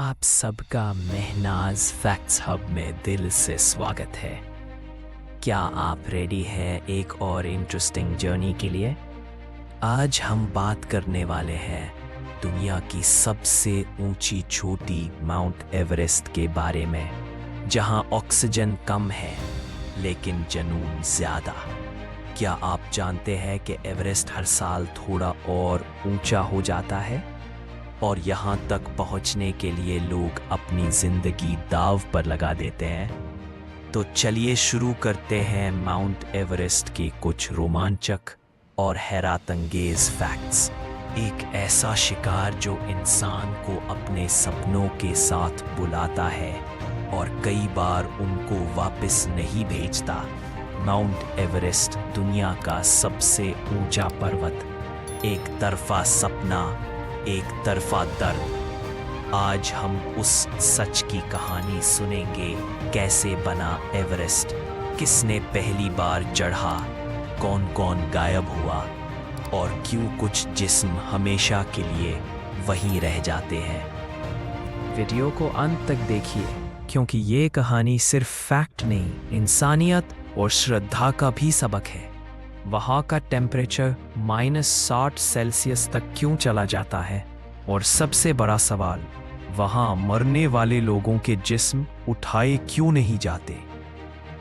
आप सबका Mahnaz facts hub में दिल से स्वागत है। क्या आप रेडी हैं एक और इंटरेस्टिंग जर्नी के लिए? आज हम बात करने वाले हैं दुनिया की सबसे ऊंची चोटी माउंट एवरेस्ट के बारे में, जहां ऑक्सीजन कम है लेकिन जुनून ज्यादा। क्या आप जानते हैं कि एवरेस्ट हर साल थोड़ा और ऊंचा हो जाता है और यहाँ तक पहुँचने के लिए लोग अपनी जिंदगी दांव पर लगा देते हैं? तो चलिए शुरू करते हैं माउंट एवरेस्ट के कुछ रोमांचक और हैरतअंगेज फैक्ट्स। एक ऐसा शिकार जो इंसान को अपने सपनों के साथ बुलाता है और कई बार उनको वापस नहीं भेजता। माउंट एवरेस्ट दुनिया का सबसे ऊंचा पर्वत, एक तरफा सपना, एक तरफा दर्द। आज हम उस सच की कहानी सुनेंगे, कैसे बना एवरेस्ट, किसने पहली बार चढ़ा, कौन कौन गायब हुआ और क्यों कुछ जिस्म हमेशा के लिए वहीं रह जाते हैं। वीडियो को अंत तक देखिए क्योंकि ये कहानी सिर्फ फैक्ट नहीं, इंसानियत और श्रद्धा का भी सबक है। वहाँ का टेम्परेचर -60 सेल्सियस तक क्यों चला जाता है? और सबसे बड़ा सवाल, वहाँ मरने वाले लोगों के जिस्म उठाए क्यों नहीं जाते?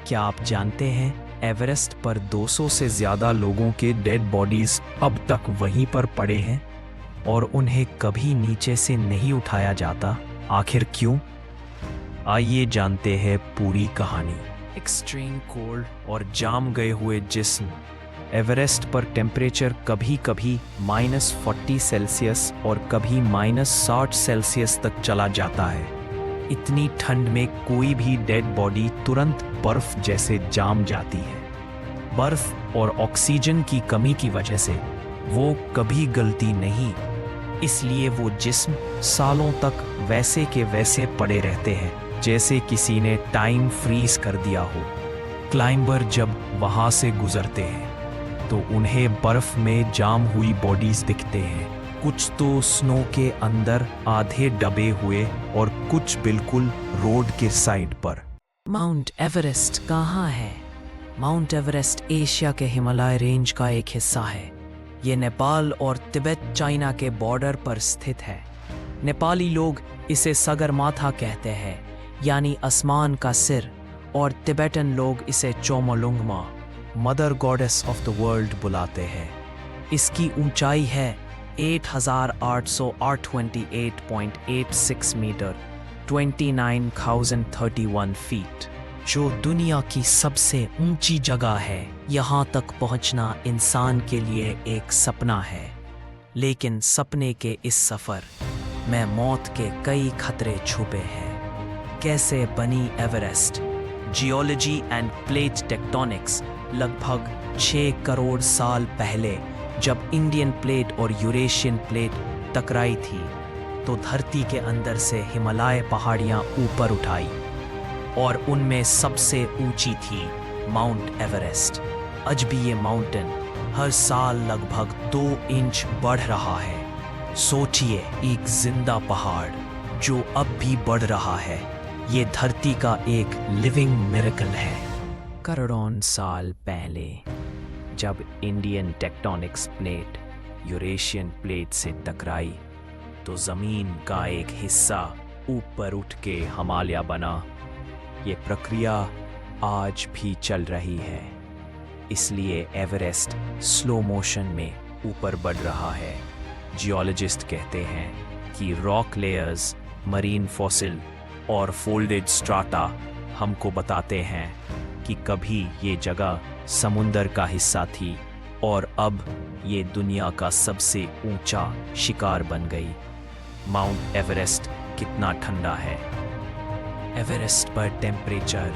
क्या आप जानते हैं एवरेस्ट पर 200 से ज़्यादा लोगों के डेड बॉडीज अब तक वहीं पर पड़े हैं और उन्हें कभी नीचे से नहीं उठाया जाता? आखिर क्यों? आइए जानते हैं पूरी कहानी। एक्सट्रीम कोल्ड और जाम गए हुए जिस्म। एवरेस्ट पर टेम्परेचर कभी कभी -40 सेल्सियस और कभी -60 सेल्सियस तक चला जाता है। इतनी ठंड में कोई भी डेड बॉडी तुरंत बर्फ जैसे जाम जाती है। बर्फ और ऑक्सीजन की कमी की वजह से वो कभी गलती नहीं, इसलिए वो जिस्म सालों तक वैसे के वैसे पड़े रहते हैं जैसे किसी ने टाइम फ्रीज कर दिया हो। क्लाइंबर जब वहां से गुजरते हैं तो उन्हें बर्फ में जाम हुई बॉडीज दिखते हैं। कुछ तो स्नो के अंदर आधे दबे हुए और कुछ बिल्कुल रोड के साइड पर। माउंट एवरेस्ट कहाँ है? माउंट एवरेस्ट एशिया के हिमालय रेंज का एक हिस्सा है। ये नेपाल और तिब्बत चाइना के बॉर्डर पर स्थित है। नेपाली लोग इसे सगरमाथा कहते हैं, यानी आसमान का सिर, और तिब्बतन लोग इसे Chomolungma, mother goddess of the world बुलाते हैं। इसकी ऊंचाई है 8,828.86 मीटर, 29,031 फीट, जो दुनिया की सबसे ऊंची जगह है। यहाँ तक पहुँचना इंसान के लिए एक सपना है, लेकिन सपने के इस सफर में मौत के कई खतरे छुपे हैं। कैसे बनी Everest? Geology end plate tectonics. लगभग 6 करोड़ साल पहले जब इंडियन प्लेट और यूरेशियन प्लेट टकराई थी तो धरती के अंदर से हिमालय पहाड़ियां ऊपर उठाई और उनमें सबसे ऊंची थी माउंट एवरेस्ट। आज भी ये माउंटेन हर साल लगभग 2 इंच बढ़ रहा है। सोचिए, एक जिंदा पहाड़ जो अब भी बढ़ रहा है। ये धरती का एक लिविंग मिरेकल है। करोड़ों साल पहले जब Indian tectonics plate Eurasian plate से टकराई तो जमीन का एक हिस्सा ऊपर उठ के हिमालय बना। ये प्रक्रिया आज भी चल रही है, इसलिए एवरेस्ट स्लो मोशन में ऊपर बढ़ रहा है। जियोलॉजिस्ट कहते हैं कि रॉक लेयर्स, मरीन फॉसिल और फोल्डेड स्ट्राटा हमको बताते हैं कि कभी ये जगह समुंदर का हिस्सा थी और अब ये दुनिया का सबसे ऊंचा शिकार बन गई। माउंट एवरेस्ट कितना ठंडा है? एवरेस्ट पर टेम्परेचर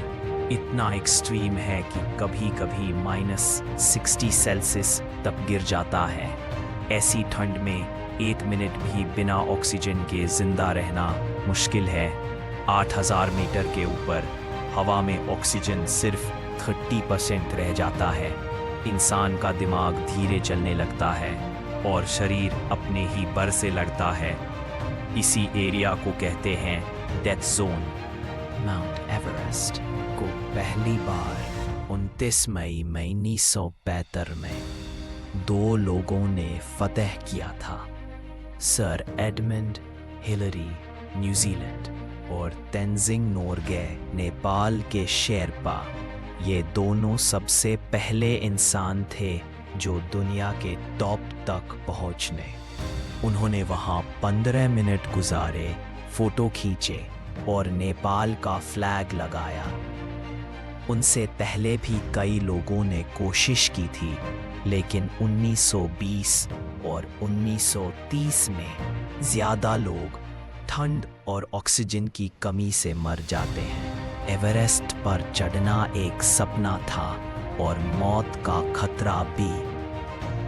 इतना एक्सट्रीम है कि कभी कभी -60 सेल्सियस तक गिर जाता है। ऐसी ठंड में 1 मिनट भी बिना ऑक्सीजन के जिंदा रहना मुश्किल है। 8000 मीटर के ऊपर हवा में ऑक्सीजन सिर्फ 30% रह जाता है। इंसान का दिमाग धीरे चलने लगता है और शरीर अपने ही बर से लड़ता है। इसी एरिया को कहते हैं डेथ जोन। माउंट एवरेस्ट को पहली बार 29 मई 1975 में 2 लोगों ने फतह किया था। सर एडमंड हिलरी न्यूजीलैंड और तेंजिंग नोर्गे नेपाल के शेरपा। ये दोनों सबसे पहले इंसान थे जो दुनिया के टॉप तक पहुंचने। उन्होंने वहां 15 मिनट गुजारे, फोटो खींचे और नेपाल का फ्लैग लगाया। उनसे पहले भी कई लोगों ने कोशिश की थी, लेकिन 1920 और 1930 में ज़्यादा लोग ठंड और ऑक्सीजन की कमी से मर जाते हैं। एवरेस्ट पर चढ़ना एक सपना था और मौत का खतरा भी।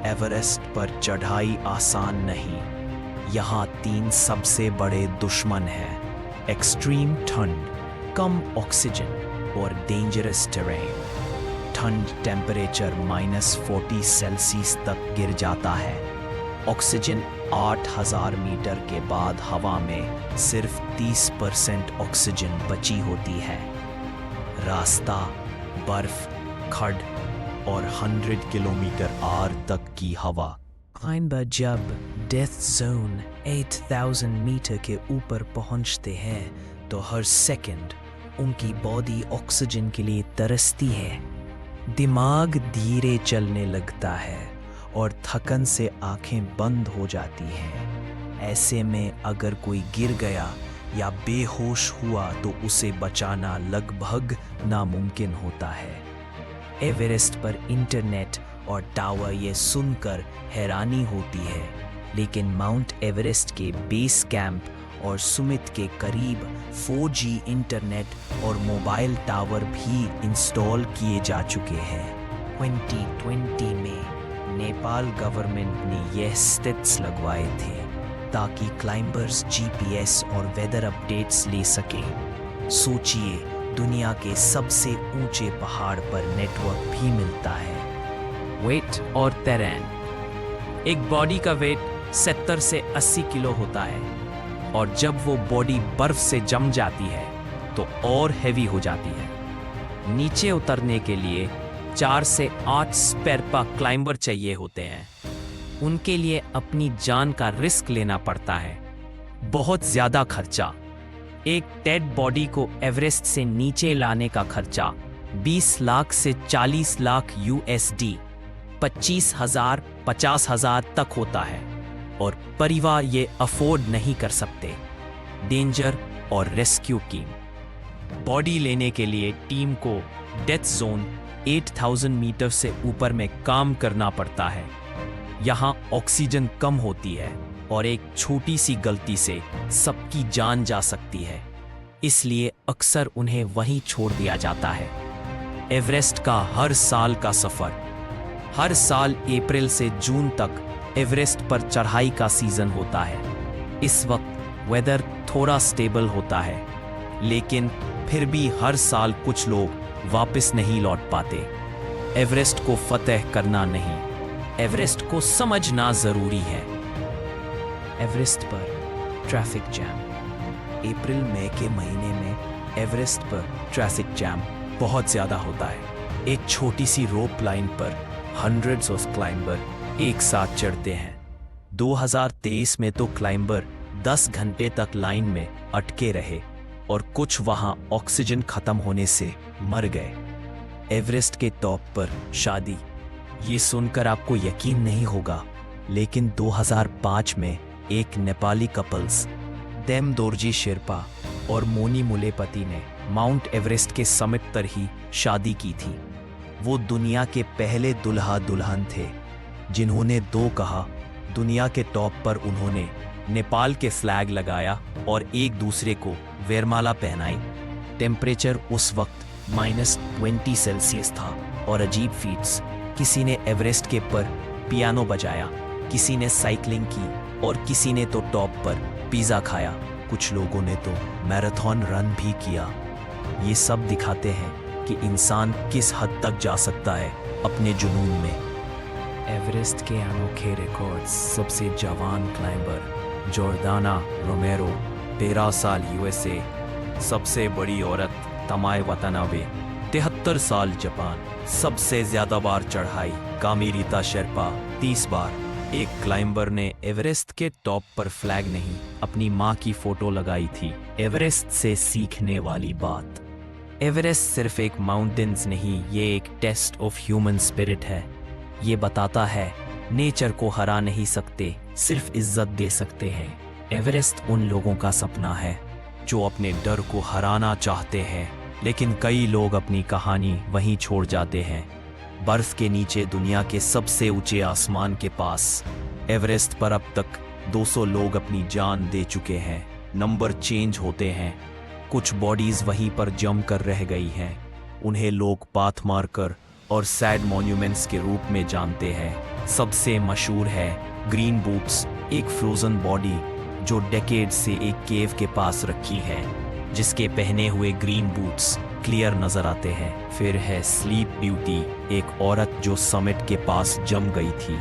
एवरेस्ट पर चढ़ाई आसान नहीं। यहाँ 3 सबसे बड़े दुश्मन हैं: एक्सट्रीम ठंड, कम ऑक्सीजन और डेंजरस टेरेन। ठंड टेम्परेचर -40 सेल्सियस तक गिर जाता है। ऑक्सीजन 8000 मीटर के बाद हवा में सिर्फ 30% ऑक्सीजन बची होती है। रास्ता बर्फ, खड़ और 100 किलोमीटर आर तक की हवा। क्लाइंबर जब डेथ जोन 8000 मीटर के ऊपर पहुंचते हैं तो हर सेकंड उनकी बॉडी ऑक्सीजन के लिए तरसती है। दिमाग धीरे चलने लगता है और थकन से आंखें बंद हो जाती हैं। ऐसे में अगर कोई गिर गया या बेहोश हुआ तो उसे बचाना लगभग नामुमकिन होता है। एवरेस्ट पर इंटरनेट और टावर ये सुनकर हैरानी होती है, लेकिन माउंट एवरेस्ट के बेस कैंप और सुमित के करीब 4G इंटरनेट और मोबाइल टावर भी इंस्टॉल किए जा चुके हैं। 2020 में नेपाल गवर्नमेंट ने यह स्टिक्स लगवाए थे ताकि क्लाइंबर्स GPS और वेदर अपडेट्स ले सकें। सोचिए, दुनिया के सबसे ऊंचे पहाड़ पर नेटवर्क भी मिलता है। वेट और टेरेन। एक बॉडी का वेट 70 से 80 किलो होता है और जब वो बॉडी बर्फ से जम जाती है तो और हैवी हो जाती है। नीचे उतरने के लिए 4 से 8 स्पेरपा क्लाइंबर चाहिए होते हैं। उनके लिए अपनी जान का रिस्क लेना पड़ता है। बहुत ज्यादा खर्चा। एक डेड बॉडी को एवरेस्ट से नीचे लाने का खर्चा 20 लाख से 40 लाख USD, 25,000 50,000 तक होता है और परिवार ये अफोर्ड नहीं कर सकते। डेंजर और रेस्क्यू टीम। बॉडी लेने के लिए टीम को डेथ जोन 8000 मीटर से ऊपर में काम करना पड़ता है। यहाँ ऑक्सीजन कम होती है और एक छोटी सी गलती से सबकी जान जा सकती है, इसलिए अक्सर उन्हें वहीं छोड़ दिया जाता है। एवरेस्ट का हर साल का सफर। हर साल अप्रैल से जून तक एवरेस्ट पर चढ़ाई का सीजन होता है। इस वक्त वेदर थोड़ा स्टेबल होता है, लेकिन फिर भी हर साल कुछ लोग वापस नहीं लौट पाते। एवरेस्ट को फतह करना नहीं, एवरेस्ट को समझना जरूरी है। एवरेस्ट पर ट्रैफिक जैम। अप्रैल मई के महीने में एवरेस्ट पर ट्रैफिक जैम बहुत ज्यादा होता है। एक छोटी सी रोप लाइन पर हंड्रेड्स ऑफ क्लाइंबर एक साथ चढ़ते हैं। 2023 में तो क्लाइंबर 10 घंटे तक लाइन में अटके रहे और कुछ वहां ऑक्सीजन खत्म होने से मर गए। एवरेस्ट के टॉप पर शादी। ये सुनकर आपको यकीन नहीं होगा, लेकिन 2005 में एक नेपाली कपल्स देम दोरजी शेरपा और मोनी मुलेपति ने माउंट एवरेस्ट के समिट पर ही शादी की थी। वो दुनिया के पहले दुल्हा दुल्हन थे जिन्होंने दो कहा। दुनिया के टॉप पर उन्होंने नेपाल के फ्लैग लगाया और एक दूसरे को वेरमाला पहनाई। टेम्परेचर उस वक्त -20 सेल्सियस था और अजीब फीट्स। किसी ने एवरेस्ट के पर पियानो बजाया, किसी ने साइकिलिंग की और किसी ने तो टॉप पर पिज़्ज़ा खाया। कुछ लोगों ने तो मैराथन रन भी किया। ये सब दिखाते हैं कि इंसान किस हद तक जा सकता है अपने जुनून में। एवरेस्ट के अनोखे रिकॉर्ड्स। सबसे जवान क्लाइंबर जॉर्डाना रोमेरो 13 साल यूएसए। सबसे बड़ी औरत तमाय वतनाबे 73 साल जापान। सबसे ज्यादा बार चढ़ाई कामिरीता शेरपा 30 बार। एक क्लाइंबर ने एवरेस्ट के टॉप पर फ्लैग नहीं, अपनी माँ की फोटो लगाई थी। एवरेस्ट से सीखने वाली बात। एवरेस्ट सिर्फ एक माउंटेन्स नहीं, ये एक टेस्ट ऑफ ह्यूमन स्पिरिट है। ये बताता है नेचर को हरा नहीं सकते, सिर्फ इज्जत दे सकते हैं। एवरेस्ट उन लोगों का सपना है जो अपने डर को हराना चाहते हैं, लेकिन कई लोग अपनी कहानी वहीं छोड़ जाते हैं। बर्फ के नीचे दुनिया के सबसे ऊंचे आसमान के पास एवरेस्ट पर अब तक 200 लोग अपनी जान दे चुके हैं। नंबर चेंज होते हैं, कुछ बॉडीज वहीं पर जम कर रह गई हैं। उन्हें लोग पाथ मार्कर और सैड मॉन्यूमेंट्स के रूप में जानते हैं। सबसे मशहूर है ग्रीन बूट्स, एक फ्रोजन बॉडी जो डेकेड से एक केव के पास रखी है, जिसके पहने हुए ग्रीन बूट्स क्लियर नजर आते हैं। फिर है स्लीप ब्यूटी, एक औरत जो समिट के पास जम गई थी।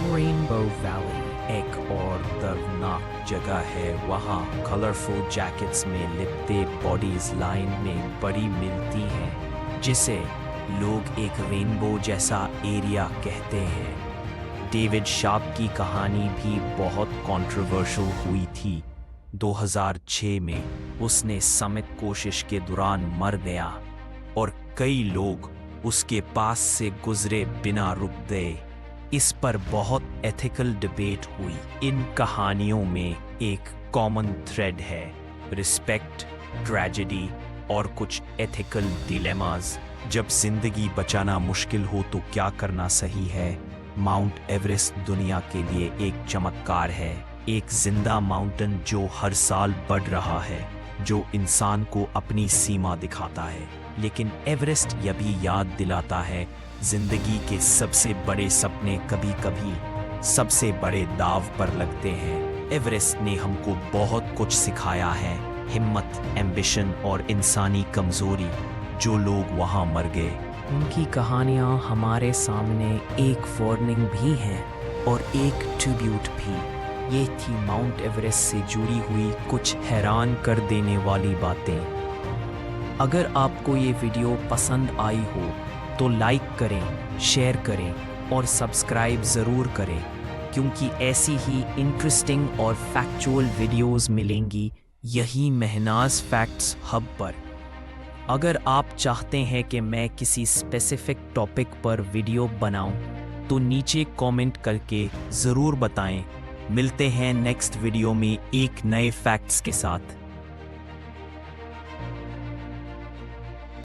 रेनबो वैली एक और दर्दनाक जगह है, वहाँ कलरफुल जैकेट्स में लिपटे बॉडीज लाइन में बड़ी मिलती हैं, जिसे लोग एक रेनबो जैसा एरिया कहते हैं। डेविड शार्प की कहानी भी बहुत कंट्रोवर्शियल हुई थी। 2006 में उसने समिट कोशिश के दौरान मर गया और कई लोग उसके पास से गुजरे बिना रुक गए। इस पर बहुत एथिकल डिबेट हुई। इन कहानियों में एक कॉमन थ्रेड है, रिस्पेक्ट, ट्रेजेडी और कुछ एथिकल डिलेमास। जब जिंदगी बचाना मुश्किल हो तो क्या करना सही है? माउंट एवरेस्ट दुनिया के लिए एक चमत्कार है, एक जिंदा माउंटेन जो हर साल बढ़ रहा है, जो इंसान को अपनी सीमा दिखाता है। लेकिन एवरेस्ट यह भी याद दिलाता है, जिंदगी के सबसे बड़े सपने कभी कभी सबसे बड़े दाव पर लगते हैं। एवरेस्ट ने हमको बहुत कुछ सिखाया है, हिम्मत, एम्बिशन और इंसानी कमजोरी। जो लोग वहां मर गए, उनकी कहानियां हमारे सामने एक वार्निंग भी है और एक ट्रिब्यूट भी। ये थी माउंट एवरेस्ट से जुड़ी हुई कुछ हैरान कर देने वाली बातें। अगर आपको ये वीडियो पसंद आई हो तो लाइक करें, शेयर करें और सब्सक्राइब ज़रूर करें, क्योंकि ऐसी ही इंटरेस्टिंग और फैक्चुअल वीडियोस मिलेंगी यही महनाज फैक्ट्स हब पर। अगर आप चाहते हैं कि मैं किसी स्पेसिफिक टॉपिक पर वीडियो बनाऊं, तो नीचे कमेंट करके ज़रूर बताएं। मिलते हैं नेक्स्ट वीडियो में एक नए फैक्ट्स के साथ।